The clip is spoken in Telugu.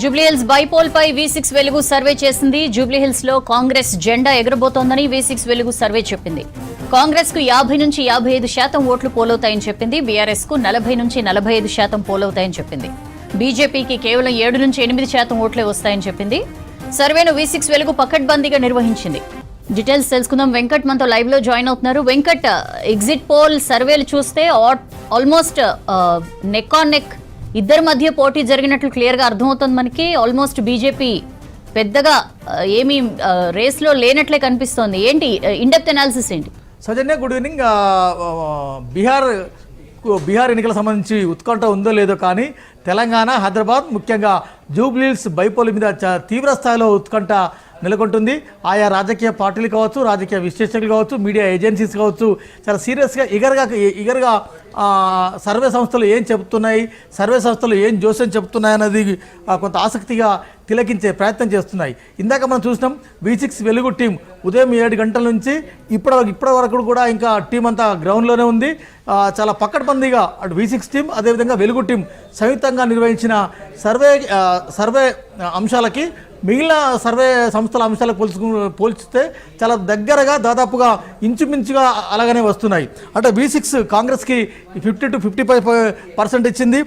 జూబ్లీహిల్స్ బైపోల్ పై V6 వెలుగు సర్వే చేసింది. జూబ్లీహిల్స్ లో కాంగ్రెస్ జెండా ఎగరబోతోందని V6 వెలుగు సర్వే చెప్పింది. కాంగ్రెస్ కు 50 నుంచి 55% ఓట్లు పోలవుతాయని చెప్పింది. బీఆర్ఎస్ కు 40 నుంచి 45% పోలవుతాయని చెప్పింది. బీజేపీకి కేవలం 7 నుంచి 8% ఓట్లే వస్తాయని చెప్పింది. సర్వేను V6 వెలుగు పకడ్బందీగా నిర్వహించింది. డీటెయిల్స్ తెలుసుకుందాం. వెంకట్ మనతో లైవ్ లో జాయిన్ అవుతున్నారు. వెంకట్, ఎగ్జిట్ పోల్ సర్వేలు చూస్తే ఆల్మోస్ట్ నెక్ ఆన్ నెక్ ఇద్దరి మధ్య పోటీ జరిగినట్లు క్లియర్ గా అర్థమవుతుంది మనకి. ఆల్మోస్ట్ బీజేపీ పెద్దగా ఏమీ రేస్ లో లేనట్లే కనిపిస్తోంది. ఏంటి ఇన్డెప్త్ అనాలిసిస్ ఏంటి? సౌజన్య, గుడ్ ఈవినింగ్. బీహార్ ఎన్నికల సంబంధించి ఉత్కంఠ ఉందో లేదో కానీ తెలంగాణ, హైదరాబాద్, ముఖ్యంగా జూబ్లీహిల్స్ బైపోల్ మీద తీవ్ర స్థాయిలో ఉత్కంఠ నెలకొంటుంది. ఆయా రాజకీయ పార్టీలు కావచ్చు, రాజకీయ విశ్లేషకులు కావచ్చు, మీడియా ఏజెన్సీస్ కావచ్చు, చాలా సీరియస్గా ఇగర్గా సర్వే సంస్థలు ఏం చెబుతున్నాయి, సర్వే సంస్థలు ఏం జోస్యం చెబుతున్నాయి అన్నది కొంత ఆసక్తిగా తిలకించే ప్రయత్నం చేస్తున్నాయి. ఇందాక మనం చూసినాం V6 వెలుగు టీం ఉదయం 7 గంటల నుంచి ఇప్పటి వరకు కూడా ఇంకా టీం అంతా గ్రౌండ్లోనే ఉంది. చాలా పకడ్బందీగా అటు V6 టీం, అదేవిధంగా వెలుగు టీం సంయుక్తంగా నిర్వహించిన సర్వే అంశాలకి మిగిలిన సర్వే సంస్థల అంశాలకు పోల్చితే చాలా దగ్గరగా, దాదాపుగా ఇంచుమించుగా అలాగనే వస్తున్నాయి. అంటే V6 కాంగ్రెస్కి 50 to 55% ఇచ్చింది.